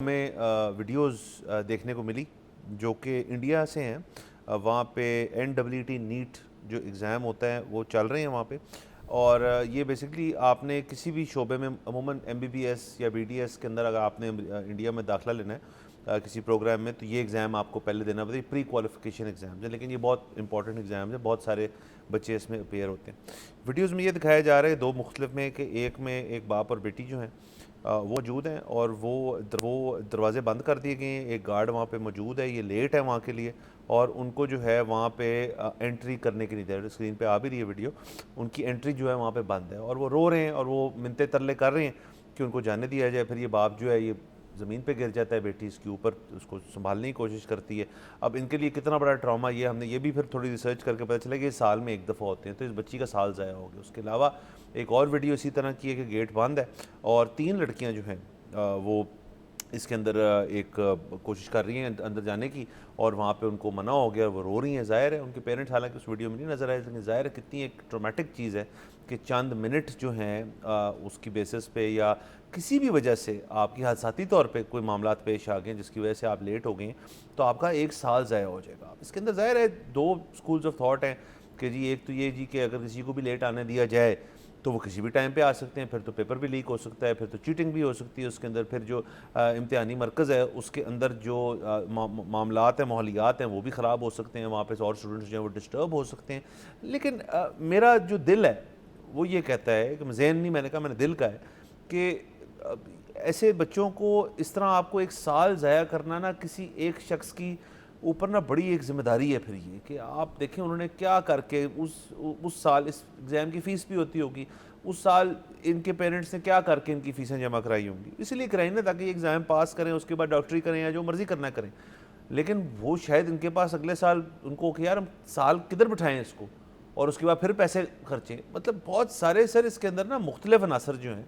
ہمیں ویڈیوز دیکھنے کو ملی جو کہ انڈیا سے ہیں. وہاں پہ NEET نیٹ جو ایگزام ہوتا ہے وہ چل رہے ہیں وہاں پہ, اور یہ بیسکلی آپ نے کسی بھی شعبے میں عموماً MBBS یا BDS کے اندر اگر آپ نے انڈیا میں داخلہ لینا ہے کسی پروگرام میں, تو یہ ایگزام آپ کو پہلے دینا پڑتا ہے. پری کوالیفیکیشن ایگزامز ہیں, لیکن یہ بہت امپورٹنٹ ایگزامز ہیں, بہت سارے بچے اس میں اپیئر ہوتے ہیں. ویڈیوز میں یہ دکھایا جا رہا ہے دو مختلف میں کہ ایک میں ایک باپ اور بیٹی جو ہیں وہ موجود ہیں, اور وہ دروازے بند کر دیے گئے ہیں. ایک گارڈ وہاں پہ موجود ہے, یہ لیٹ ہے وہاں کے لیے, اور ان کو جو ہے وہاں پہ انٹری کرنے کے لیے, اسکرین پہ آ بھی رہی ہے ویڈیو, ان کی انٹری جو ہے وہاں پہ بند ہے, اور وہ رو رہے ہیں اور وہ منتے ترلے کر رہے ہیں کہ ان کو جانے دیا جائے. پھر یہ باپ جو ہے یہ زمین پہ گر جاتا ہے, بیٹی اس کے اوپر اس کو سنبھالنے کی کوشش کرتی ہے. اب ان کے لیے کتنا بڑا ٹراما, یہ ہم نے یہ بھی پھر تھوڑی ریسرچ کر کے پتہ چلا کہ یہ سال میں ایک دفعہ ہوتے ہیں, تو اس بچی کا سال ضائع ہو گیا. اس کے علاوہ ایک اور ویڈیو اسی طرح کی ہے کہ گیٹ بند ہے اور 3 لڑکیاں جو ہیں وہ اس کے اندر ایک کوشش کر رہی ہیں اندر جانے کی, اور وہاں پہ ان کو منع ہو گیا, وہ رو رہی ہیں. ظاہر ہے ان کے پیرنٹس حالانکہ اس ویڈیو میں نہیں نظر آئے, لیکن ظاہر ہے کتنی ایک ٹرامیٹک چیز ہے کہ چند منٹ جو ہیں اس کی بیسس پہ یا کسی بھی وجہ سے آپ کی حادثاتی طور پہ کوئی معاملات پیش آ گئے جس کی وجہ سے آپ لیٹ ہو گئے ہیں, تو آپ کا 1 سال ضائع ہو جائے گا. اس کے اندر ظاہر ہے 2 سکولز آف تھاٹ ہیں کہ جی ایک تو یہ جی کہ اگر کسی کو بھی لیٹ آنے دیا جائے تو وہ کسی بھی ٹائم پہ آ سکتے ہیں, پھر تو پیپر بھی لیک ہو سکتا ہے, پھر تو چیٹنگ بھی ہو سکتی ہے اس کے اندر, پھر جو امتحانی مرکز ہے اس کے اندر جو معاملات ہیں ماحولیات ہیں وہ بھی خراب ہو سکتے ہیں, وہاں پہ اور اسٹوڈنٹس جو ہیں وہ ڈسٹرب ہو سکتے ہیں. لیکن میرا جو دل ہے وہ یہ کہتا ہے کہ ذہن نہیں, میں نے کہا میں نے دل کا ہے کہ ایسے بچوں کو اس طرح آپ کو 1 سال ضائع کرنا نا کسی ایک شخص کی اوپر نا بڑی ایک ذمہ داری ہے. پھر یہ کہ آپ دیکھیں انہوں نے کیا کر کے اس سال اس ایگزام کی فیس بھی ہوتی ہوگی, اس سال ان کے پیرنٹس نے کیا کر کے ان کی فیسیں جمع کرائی ہوں گی, اس لیے کرائی نا تاکہ یہ ایگزام پاس کریں, اس کے بعد ڈاکٹری کریں یا جو مرضی کرنا کریں. لیکن وہ شاید ان کے پاس اگلے سال ان کو کہ یار ہم سال کدھر بٹھائیں اس کو, اور اس کے بعد پھر پیسے خرچیں. مطلب بہت سارے سر اس کے اندر نا مختلف عناصر جو ہیں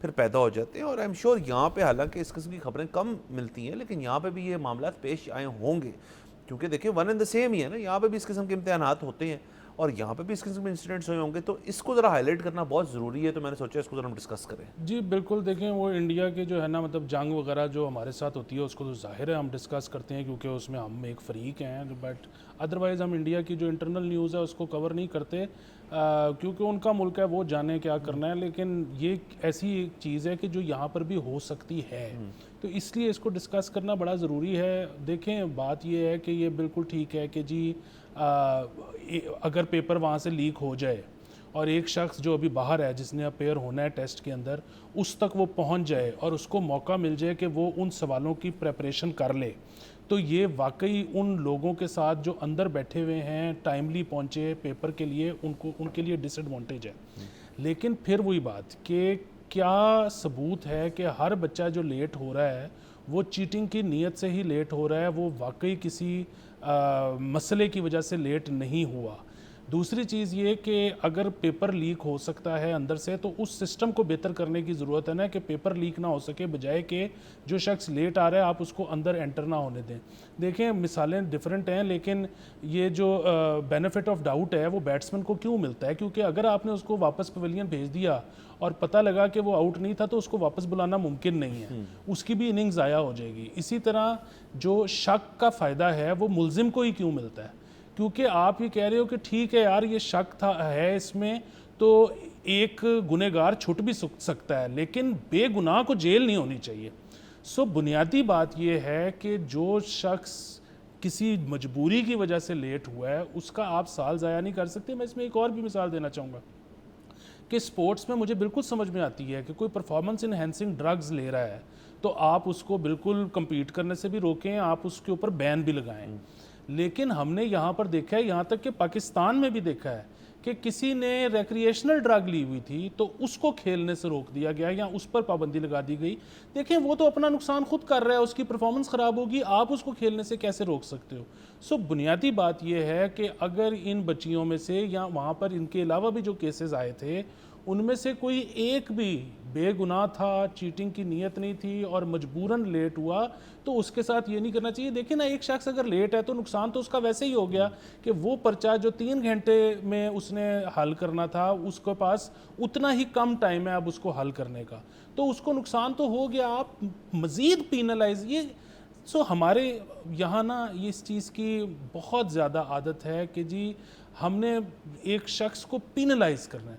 پھر پیدا ہو جاتے ہیں. اور ایم شور یہاں پہ حالانکہ اس قسم کی خبریں کم ملتی ہیں, لیکن یہاں پہ بھی یہ معاملات پیش آئے ہوں گے, کیونکہ دیکھیں ون اینڈ دا سیم ہی ہے نا, یہاں پہ بھی اس قسم کے امتحانات ہوتے ہیں اور یہاں پہ بھی اس قسم کے انسیڈنٹس ہوئے ہوں گے, تو اس کو ذرا ہائی لائٹ کرنا بہت ضروری ہے. تو میں نے سوچا اس کو ذرا ہم ڈسکس کریں. جی بالکل, دیکھیں وہ انڈیا کے جو ہے نا مطلب جنگ وغیرہ جو ہمارے ساتھ ہوتی ہے اس کو تو ظاہر ہے ہم ڈسکس کرتے ہیں کیونکہ اس میں ہم ایک فریق ہیں, بٹ ادروائز ہم انڈیا کی جو انٹرنل نیوز ہے اس کو کور نہیں کرتے کیونکہ ان کا ملک ہے, وہ جانے کیا کرنا ہے. لیکن یہ ایسی ایک چیز ہے کہ جو یہاں پر بھی ہو سکتی ہے, تو اس لیے اس کو ڈسکس کرنا بڑا ضروری ہے. دیکھیں بات یہ ہے کہ یہ بالکل ٹھیک ہے کہ جی اگر پیپر وہاں سے لیک ہو جائے اور ایک شخص جو ابھی باہر ہے جس نے اپیئر ہونا ہے ٹیسٹ کے اندر, اس تک وہ پہنچ جائے اور اس کو موقع مل جائے کہ وہ ان سوالوں کی پریپریشن کر لے, تو یہ واقعی ان لوگوں کے ساتھ جو اندر بیٹھے ہوئے ہیں ٹائملی پہنچے پیپر کے لیے, ان کے لیے ڈس ایڈوانٹیج ہے. لیکن پھر وہی بات کہ کیا ثبوت ہے کہ ہر بچہ جو لیٹ ہو رہا ہے وہ چیٹنگ کی نیت سے ہی لیٹ ہو رہا ہے, وہ واقعی کسی مسئلے کی وجہ سے لیٹ نہیں ہوا. دوسری چیز یہ کہ اگر پیپر لیک ہو سکتا ہے اندر سے, تو اس سسٹم کو بہتر کرنے کی ضرورت ہے نا کہ پیپر لیک نہ ہو سکے, بجائے کہ جو شخص لیٹ آ رہا ہے آپ اس کو اندر انٹر نہ ہونے دیں. دیکھیں مثالیں ڈیفرنٹ ہیں, لیکن یہ جو بینیفٹ آف ڈاؤٹ ہے وہ بیٹسمین کو کیوں ملتا ہے, کیونکہ اگر آپ نے اس کو واپس پویلین بھیج دیا اور پتہ لگا کہ وہ آؤٹ نہیں تھا تو اس کو واپس بلانا ممکن نہیں ہے, اس کی بھی اننگ ضائع ہو جائے گی. اسی طرح جو شک کا فائدہ ہے وہ ملزم کو ہی کیوں ملتا ہے, کیونکہ آپ یہ کہہ رہے ہو کہ ٹھیک ہے یار یہ شک تھا ہے اس میں, تو ایک گنہگار چھٹ بھی سکتا ہے لیکن بے گناہ کو جیل نہیں ہونی چاہیے. سو بنیادی بات یہ ہے کہ جو شخص کسی مجبوری کی وجہ سے لیٹ ہوا ہے اس کا آپ سال ضائع نہیں کر سکتے. میں اس میں ایک اور بھی مثال دینا چاہوں گا کہ سپورٹس میں مجھے بالکل سمجھ میں آتی ہے کہ کوئی پرفارمنس انہینسنگ ڈرگز لے رہا ہے تو آپ اس کو بالکل کمپیٹ کرنے سے بھی روکیں, آپ اس کے اوپر بین بھی لگائیں. لیکن ہم نے یہاں پر دیکھا ہے, یہاں تک کہ پاکستان میں بھی دیکھا ہے کہ کسی نے ریکریشنل ڈرگ لی ہوئی تھی تو اس کو کھیلنے سے روک دیا گیا یا اس پر پابندی لگا دی گئی. دیکھیں وہ تو اپنا نقصان خود کر رہا ہے, اس کی پرفارمنس خراب ہوگی, آپ اس کو کھیلنے سے کیسے روک سکتے ہو. سو بنیادی بات یہ ہے کہ اگر ان بچیوں میں سے یا وہاں پر ان کے علاوہ بھی جو کیسز آئے تھے ان میں سے کوئی ایک بھی بے گناہ تھا, چیٹنگ کی نیت نہیں تھی اور مجبوراً لیٹ ہوا, تو اس کے ساتھ یہ نہیں کرنا چاہیے. دیکھیں نا, ایک شخص اگر لیٹ ہے تو نقصان تو اس کا ویسے ہی ہو گیا کہ وہ پرچہ جو 3 گھنٹے میں اس نے حل کرنا تھا, اس کے پاس اتنا ہی کم ٹائم ہے اب اس کو حل کرنے کا, تو اس کو نقصان تو ہو گیا. آپ مزید پینلائز, یہ ہمارے یہاں نا اس چیز کی بہت زیادہ عادت ہے کہ جی ہم نے ایک شخص کو پینلائز کرنا ہے.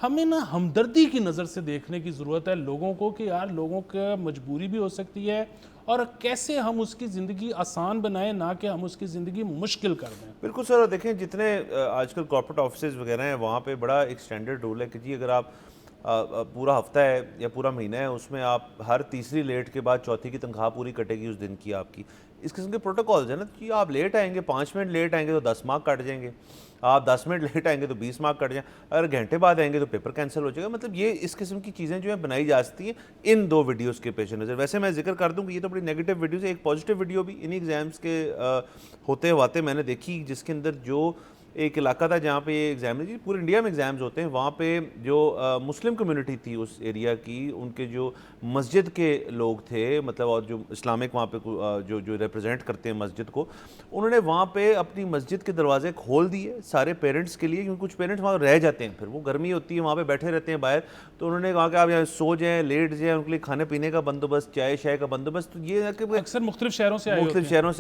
ہمیں نا ہمدردی کی نظر سے دیکھنے کی ضرورت ہے لوگوں کو, کہ یار لوگوں کا مجبوری بھی ہو سکتی ہے, اور کیسے ہم اس کی زندگی آسان بنائیں, نہ کہ ہم اس کی زندگی مشکل کر دیں. بالکل سر, اور دیکھیں جتنے آج کل کارپوریٹ آفیسز وغیرہ ہیں وہاں پہ بڑا ایک اسٹینڈرڈ رول ہے کہ جی اگر آپ پورا ہفتہ ہے یا پورا مہینہ ہے, اس میں آپ ہر تیسری لیٹ کے بعد چوتھی کی تنخواہ پوری کٹے گی اس دن کی آپ کی. اس قسم کے پروٹوکالز ہیں نا, کہ آپ لیٹ آئیں گے, 5 منٹ لیٹ آئیں گے تو 10 مارک کٹ جائیں گے, آپ 10 منٹ لیٹ آئیں گے تو 20 مارک کٹ جائیں, اگر گھنٹے بعد آئیں گے تو پیپر کینسل ہو جائے گا. مطلب یہ اس قسم کی چیزیں جو ہیں بنائی جا سکتی ہیں ان 2 ویڈیوز کے پیش نظر. ویسے میں ذکر کر دوں کہ یہ تو بڑی نیگیٹو ویڈیوز ہے, ایک پازیٹیو ویڈیو بھی انہی ایگزامس کے ہوتے ہوتے میں نے دیکھی, جس کے اندر جو ایک علاقہ تھا جہاں پہ یہ ایگزام جی پورے انڈیا میں ایگزامز ہوتے ہیں, وہاں پہ جو مسلم کمیونٹی تھی اس ایریا کی, ان کے جو مسجد کے لوگ تھے مطلب, اور جو اسلامک وہاں پہ جو ریپرزینٹ کرتے ہیں مسجد کو, انہوں نے وہاں پہ اپنی مسجد کے دروازے کھول دیے سارے پیرنٹس کے لیے, کیونکہ کچھ پیرنٹس وہاں رہ جاتے ہیں, پھر وہ گرمی ہوتی ہے وہاں پہ بیٹھے رہتے ہیں باہر, تو انہوں نے کہا کہ آپ یہاں سو جائیں, لیٹ جائیں, ان کے لیے کھانے پینے کا بندوبست, چائے شائے کا بندوبست. تو یہ کہ اکثر مختلف شہروں سے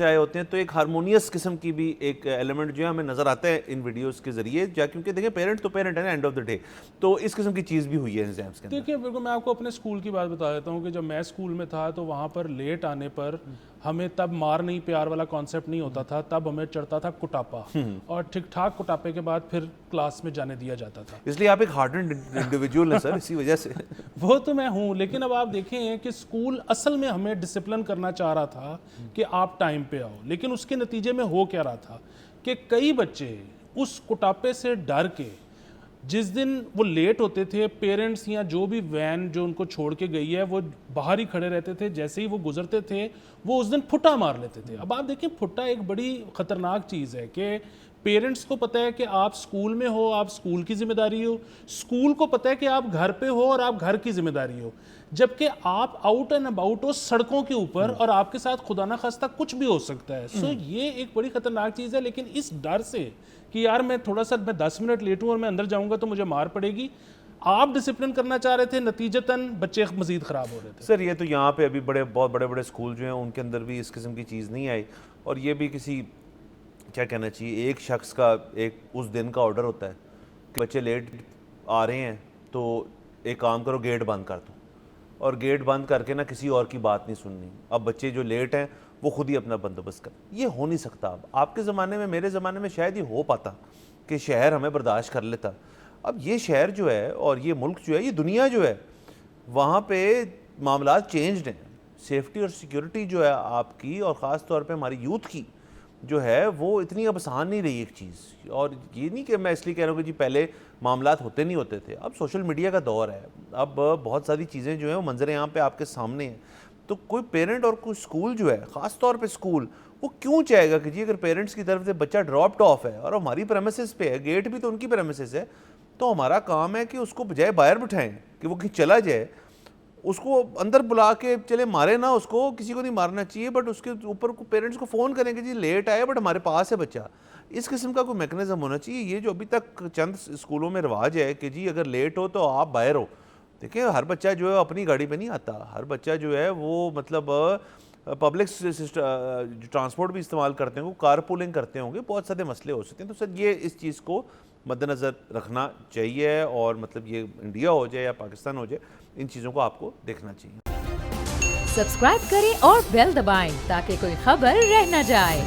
آئے ہوتے ہیں, تو ایک ہارمونیس قسم کی بھی ایک ایلیمنٹ جو ہے ہمیں نظر آتا ہے ان ویڈیوز کے ذریعے, کیونکہ دیکھیں پیرنٹ تو پیرنٹ ہے نا اینڈ آف دا ڈے, تو اس قسم کی چیز بھی ہوئی ہے ایگزامس کے اندر. دیکھیں بالکل, میں آپ کو اپنے اسکول کی بات بتا دیتا ہوں کہ جب میں اسکول میں تھا تو وہاں پر لیٹ آنے پر ہمیں تب مار نہیں پیار والا کانسیپٹ نہیں ہوتا تھا, تب ہمیں چڑھتا تھا کٹاپا, اور ٹھیک ٹھاک کٹاپے کے بعد پھر کلاس میں جانے دیا جاتا تھا. اس لیے آپ ایک ہارڈنڈ انڈیویجول ہیں سر, اسی وجہ سے. وہ تو میں ہوں, لیکن اب آپ دیکھیں کہ اسکول اصل میں ہمیں ڈسپلن کرنا چاہ رہا تھا کہ آپ ٹائم پہ آؤ, لیکن اس کے نتیجے میں ہو کیا رہا تھا کہ کئی بچے اس کٹاپے سے ڈر کے جس دن وہ لیٹ ہوتے تھے, پیرنٹس یا جو بھی وین جو ان کو چھوڑ کے گئی ہے وہ باہر ہی کھڑے رہتے تھے, جیسے ہی وہ گزرتے تھے وہ اس دن پھٹا مار لیتے تھے. اب آپ دیکھیں پھٹا ایک بڑی خطرناک چیز ہے کہ پیرنٹس کو پتہ ہے کہ آپ اسکول میں ہو, آپ اسکول کی ذمہ داری ہو, اسکول کو پتہ ہے کہ آپ گھر پہ ہو اور آپ گھر کی ذمہ داری ہو, جبکہ آپ آؤٹ اینڈ اباؤٹ ہو سڑکوں کے اوپر, اور آپ کے ساتھ خدا نہ خواستہ کچھ بھی ہو سکتا ہے. سو یہ ایک بڑی خطرناک چیز ہے, لیکن اس ڈر سے کہ یار میں تھوڑا سا 10 منٹ لیٹ ہوں اور میں اندر جاؤں گا تو مجھے مار پڑے گی, آپ ڈسپلن کرنا چاہ رہے تھے, نتیجتاً بچے مزید خراب ہو رہے تھے. سر یہ تو یہاں پہ ابھی بہت بڑے اسکول جو ہیں ان کے اندر بھی اس قسم کی چیز نہیں آئی, اور یہ بھی کسی کیا کہنا چاہیے ایک شخص کا ایک اس دن کا آرڈر ہوتا ہے کہ بچے لیٹ آ رہے ہیں تو ایک کام کرو, گیٹ بند کر دو, اور گیٹ بند کر کے نا کسی اور کی بات نہیں سننی. اب بچے جو لیٹ ہیں وہ خود ہی اپنا بندوبست کریں. یہ ہو نہیں سکتا. اب آپ کے زمانے میں, میرے زمانے میں شاید یہ ہو پاتا کہ شہر ہمیں برداشت کر لیتا. اب یہ شہر جو ہے اور یہ ملک جو ہے, یہ دنیا جو ہے, وہاں پہ معاملات چینجڈ ہیں. سیفٹی اور سیکیورٹی جو ہے آپ کی, اور خاص طور پہ ہماری یوتھ کی جو ہے, وہ اتنی اب آسان نہیں رہی ایک چیز. اور یہ نہیں کہ میں اس لیے کہہ رہا ہوں کہ جی پہلے معاملات ہوتے نہیں ہوتے تھے, اب سوشل میڈیا کا دور ہے, اب بہت ساری چیزیں جو ہیں وہ منظر عام پہ آپ کے سامنے ہیں. تو کوئی پیرنٹ اور کوئی اسکول جو ہے, خاص طور پہ اسکول, وہ کیوں چاہے گا کہ جی اگر پیرنٹس کی طرف سے بچہ ڈراپڈ آف ہے اور ہماری پریمیسز پہ ہے, گیٹ بھی تو ان کی پریمیسز ہے, تو ہمارا کام ہے کہ اس کو بجائے باہر بٹھائیں کہ وہ کہیں چلا جائے, اس کو اندر بلا کے چلے مارے نہ, اس کو کسی کو نہیں مارنا چاہیے, بٹ اس کے اوپر پیرنٹس کو فون کریں کہ جی لیٹ آئے بٹ ہمارے پاس ہے بچہ. اس قسم کا کوئی میکنزم ہونا چاہیے. یہ جو ابھی تک چند اسکولوں میں رواج ہے کہ جی اگر لیٹ ہو تو آپ باہر ہو, دیکھیں ہر بچہ جو ہے اپنی گاڑی پہ نہیں آتا, ہر بچہ جو ہے وہ مطلب پبلک ٹرانسپورٹ بھی استعمال کرتے ہوں گے, کار پولنگ کرتے ہوں گے, بہت سارے مسئلے ہو سکتے ہیں. تو سر یہ اس چیز کو مد نظر رکھنا چاہیے, اور مطلب یہ انڈیا ہو جائے یا پاکستان ہو جائے, ان چیزوں کو آپ کو دیکھنا چاہیے. سبسکرائب کریں اور بیل دبائیں تاکہ کوئی خبر رہ نہ جائے.